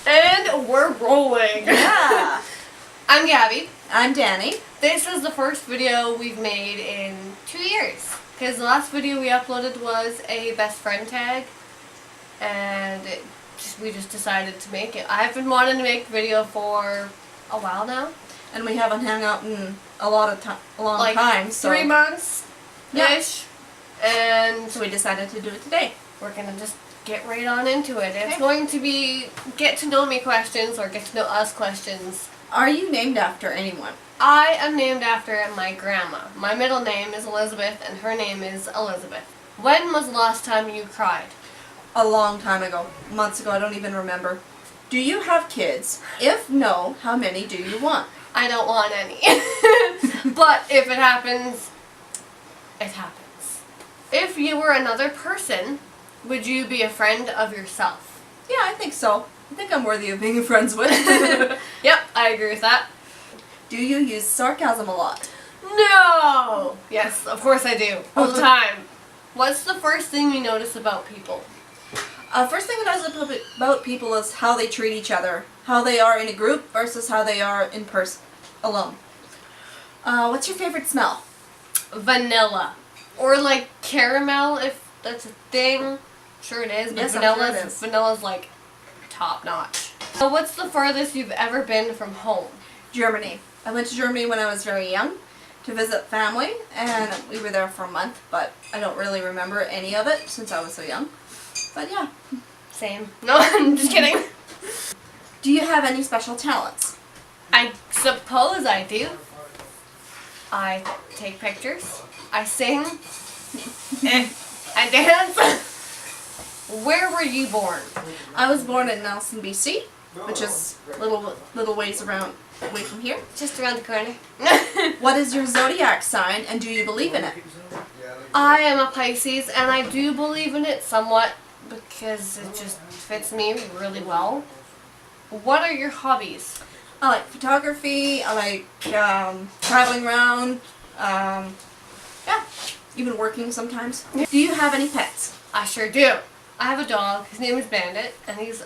And we're rolling. Yeah. I'm Gabby. I'm Danny. This is the first video we've made in 2 years. Because the last video we uploaded was a best friend tag. And we just decided to make it. I've been wanting to make a video for a while now. And we haven't hung out in a long time. So 3 months-ish. Yeah. And so we decided to do it today. we're going to just get right on into it. It's Okay. going to be get to know me questions or get to know us questions. Are you named after anyone? I am named after my grandma. My middle name is Elizabeth and her name is Elizabeth. When was the last time you cried? A long time ago. Months ago. I don't even remember. Do you have kids? If no, how many do you want? I don't want any. But if it happens, it happens. If you were another person, would you be a friend of yourself? Yeah, I think so. I think I'm worthy of being friends with. Yep, I agree with that. Do you use sarcasm a lot? No! Yes, of course I do. All the time. What's the first thing you notice about people? First thing that I notice about people is how they treat each other. How they are in a group versus how they are in person, alone. What's your favorite smell? Vanilla. Or like caramel, if that's a thing. Sure it is, but Yes, I'm sure it is. vanilla's like top notch. So what's the farthest you've ever been from home? Germany. I went to Germany when I was very young to visit family, and we were there for a month, but I don't really remember any of it since I was so young. But yeah. Same. No, I'm just kidding. Do you have any special talents? I suppose I do. I take pictures. I sing. I dance. Where were you born? I was born in Nelson, BC, which is little ways away from here. Just around the corner. What is your zodiac sign, and do you believe in it? I am a Pisces, and I do believe in it somewhat because it just fits me really well. What are your hobbies? I like photography. I like traveling around. Yeah, even working sometimes. Do you have any pets? I sure do. I have a dog. His name is Bandit, and he's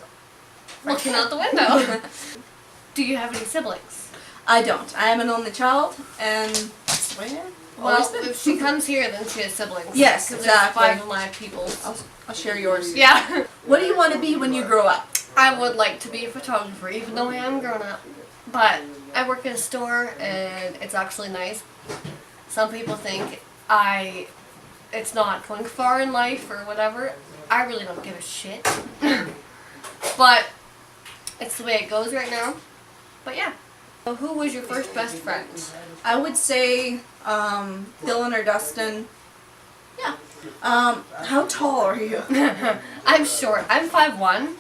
looking out the window. Do you have any siblings? I don't. I am an only child, and that's the way it Well, always been. if she comes here, then she has siblings. Yes, 'Cause exactly. There's 5 of my people. I'll share yours. Yeah. What do you want to be when you grow up? I would like to be a photographer, even though I am grown up. But I work in a store, and it's actually nice. Some people think it's not going far in life or whatever. I really don't give a shit. But it's the way it goes right now. But yeah. So who was your first best friend? I would say Dylan or Dustin. Yeah. How tall are you? I'm short. I'm 5'1".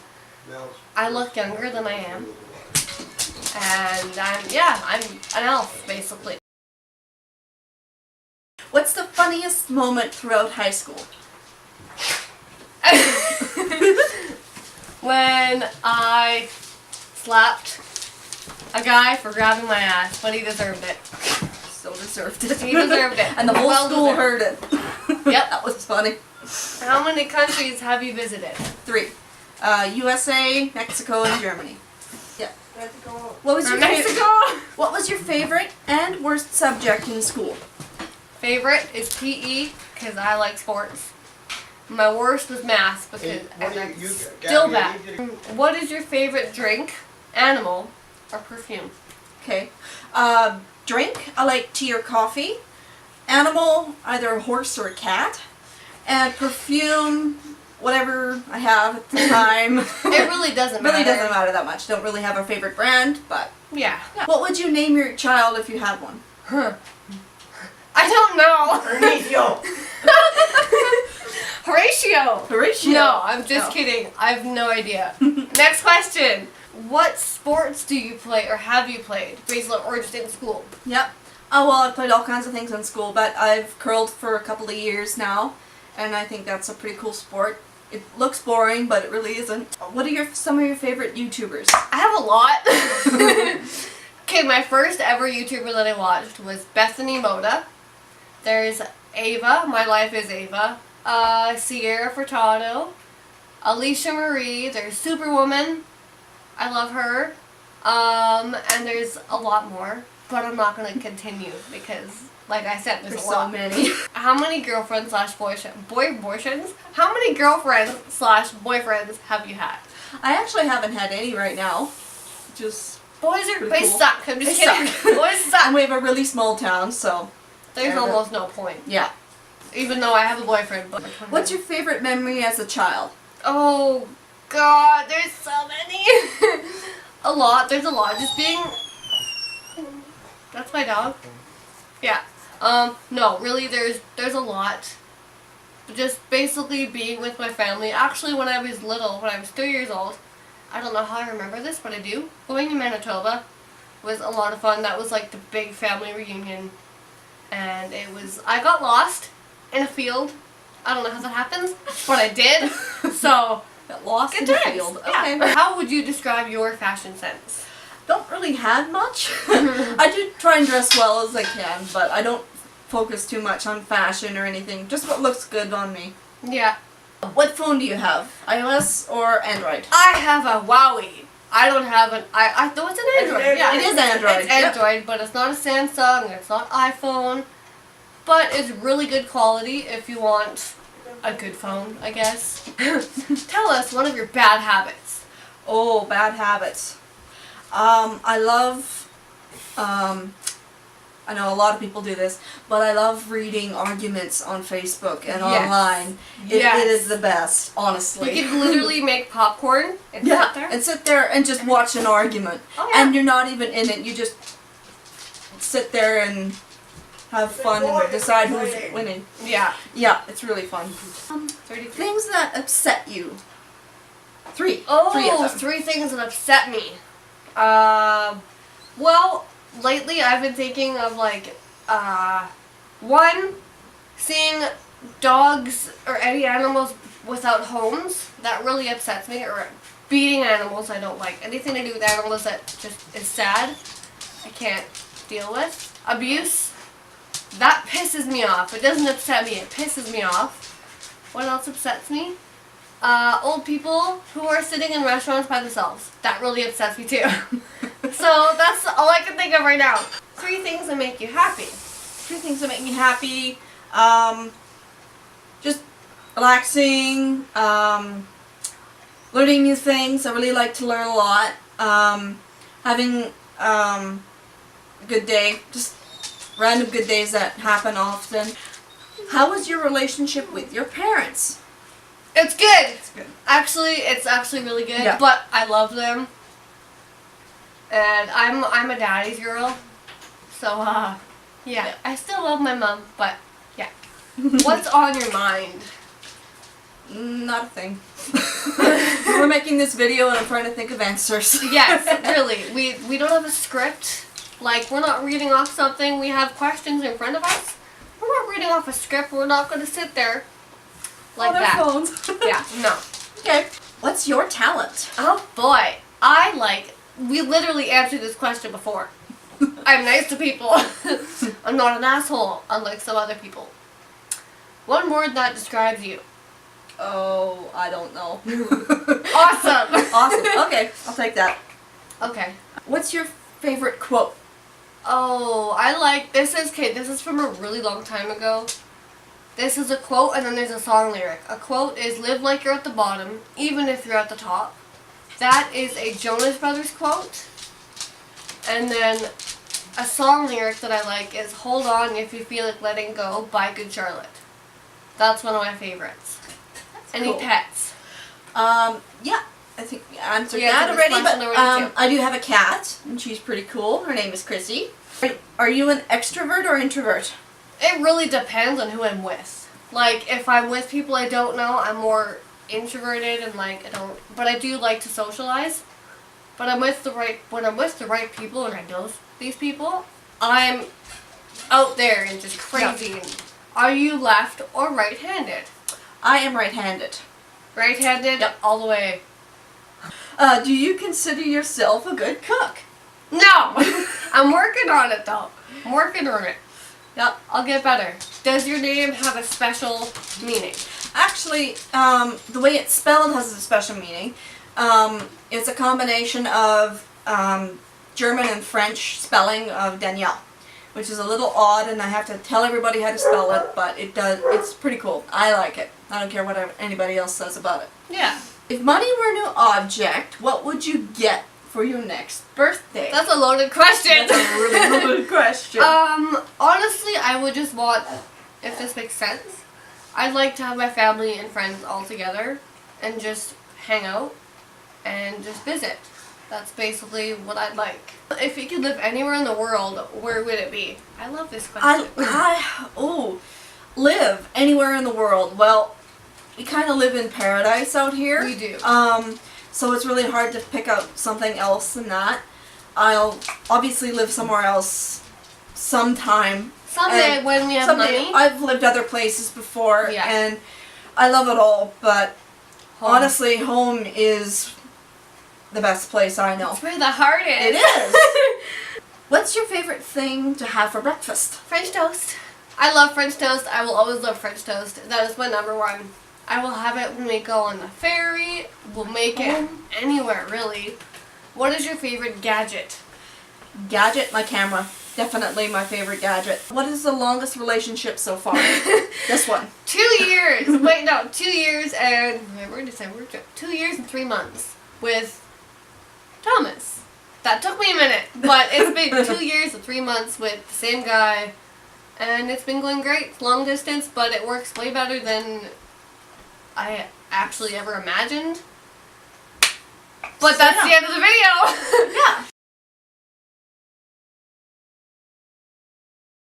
I look younger than I am. And I'm an elf, basically. What's the funniest moment throughout high school? When I slapped a guy for grabbing my ass, but he deserved it. Still deserved it. He deserved it. And the whole Well school deserved. heard it. Yep. That was funny. How many countries have you visited? 3. USA, Mexico, and Germany. Yeah. What was your Mexico! What was your favorite and worst subject in school? Favorite is PE, because I like sports. My worst was math, because I'm still bad. What is your favorite drink, animal, or perfume? Okay. Drink, I like tea or coffee. Animal, either a horse or a cat. And perfume, whatever I have at the time. It really doesn't matter. Really doesn't matter that much. Don't really have a favorite brand, but Yeah. yeah. What would you name your child if you had one? Huh. I don't know. Horatio. Horatio. No, I'm just No. kidding. I have no idea. Next question. What sports do you play or have you played? Basically, or just in school? Yep. Oh, well, I've played all kinds of things in school, but I've curled for a couple of years now, and I think that's a pretty cool sport. It looks boring, but it really isn't. What are some of your favorite YouTubers? I have a lot. Okay, my first ever YouTuber that I watched was Bethany Moda. There's Ava, My Life is Ava. Sierra Furtado. Alicia Marie. There's Superwoman. I love her. And there's a lot more, but I'm not gonna continue because, like I said, there's There's a so lot. many. How many girlfriends slash boyfriends? How many girlfriends slash boyfriends have you had? I actually haven't had any right now. Just Boys Pretty cool. suck. I'm just They kidding. suck. Boys suck. and we have a really small town, so There's Yeah, but- almost no point. yeah. Even though I have a boyfriend. But What's your favorite memory as a child? Oh God, there's so many. A lot. There's a lot. Just being. That's my dog. Yeah. No, really, there's a lot. Just basically being with my family. Actually, when I was little, when I was 3 years old, I don't know how I remember this, but I do. Going to Manitoba was a lot of fun. That was like the big family reunion. And I got lost in a field. I don't know how that happens, but I did. So, Got lost good in the times. field. Yeah. Okay. How would you describe your fashion sense? Don't really have much. I do try and dress well as I can, but I don't focus too much on fashion or anything. Just what looks good on me. Yeah. What phone do you have? iOS or Android? I have a Wowie. I don't have an no, it's an Android. Yeah, It is Android, It's yep. Android, but it's not a Samsung. It's not iPhone. But it's really good quality if you want a good phone, I guess. Tell us one of your bad habits. Oh, bad habits. I love, I know a lot of people do this, but I love reading arguments on Facebook and Yes. online. It Yes. is the best, honestly. You can literally make popcorn and yeah, sit there. and sit there and just watch an argument. Oh, yeah. And you're not even in it, you just sit there and have fun and decide who's winning. Yeah. Yeah, it's really fun. 33. Things that upset you. Three. Oh, Three of them. 3 things that upset me. Well, lately I've been thinking of like, one, seeing dogs or any animals without homes. That really upsets me. Or beating animals, I don't like. Anything to do with animals that just is sad, I can't deal with. Abuse, that pisses me off. It doesn't upset me, it pisses me off. What else upsets me? Old people who are sitting in restaurants by themselves. That really upsets me too. So that's all I can think of right now. 3 things that make you happy. 3 things that make me happy. Just relaxing, learning new things. I really like to learn a lot. Having a good day. Just random good days that happen often. How was your relationship with your parents? It's good. It's good. It's actually really good. Yeah. But I love them. And I'm a daddy's girl. So yeah. I still love my mom, but yeah. What's on your mind? Not a thing. We're making this video and I'm trying to think of answers. Yes, really. We don't have a script. Like, we're not reading off something. We have questions in front of us. We're not reading off a script. We're not going to sit there like On our that. phones. Yeah, no. Okay. What's your talent? Oh boy. We literally answered this question before. I'm nice to people. I'm not an asshole, unlike some other people. One word that describes you. Oh, I don't know. Awesome. Awesome. Okay, I'll take that. Okay. What's your favorite quote? Oh, this is from a really long time ago. This is a quote and then there's a song lyric. A quote is live like you're at the bottom, even if you're at the top. That is a Jonas Brothers quote. And then a song lyric that I like is hold on if you feel like letting go by Good Charlotte. That's one of my favorites. Any cool. pets? Yeah, I think we answered We answered that this already, but question already, too. I do have a cat, and she's pretty cool. Her name is Chrissy. Are you an extrovert or introvert? It really depends on who I'm with. Like, if I'm with people I don't know, I'm more introverted and but I do like to socialize. But when I'm with the right people and I know these people, I'm out there and just crazy. Yeah. And are you left or right-handed? I am right-handed. Right-handed, Yep. all the way. Do you consider yourself a good cook? No! I'm working on it though. I'm working on it. Yep. I'll get better. Does your name have a special meaning? Actually, the way it's spelled has a special meaning. It's a combination of German and French spelling of Danielle, which is a little odd, and I have to tell everybody how to spell it, but it's pretty cool. I like it. I don't care what anybody else says about it. Yeah. If money were a new object, what would you get for your next birthday? That's a loaded question. That's a really loaded question. Honestly, I would just want, if this makes sense, I'd like to have my family and friends all together and just hang out and just visit. That's basically what I'd like. If you could live anywhere in the world, where would it be? I love this question. Live anywhere in the world. Well, we kind of live in paradise out here. We do. So it's really hard to pick out something else than that. I'll obviously live somewhere else sometime. Someday And when we have someday. money. I've lived other places before, Yeah. and I love it all, but Home. honestly, home is the best place I know. It's where the heart is. It is. What's your favorite thing to have for breakfast? French toast. I love French toast. I will always love French toast. That is my number one. I will have it when we go on the ferry. We'll make it anywhere, really. What is your favorite gadget? Gadget, my camera. Definitely my favorite gadget. What is the longest relationship so far? This one. 2 years. Wait, no, 2 years and November, December, 2 years and 3 months with Thomas. That took me a minute, but it's been 2 years and 3 months with the same guy, and it's been going great. It's long distance, but it works way better than I actually ever imagined. But that's the end of the video. Yeah.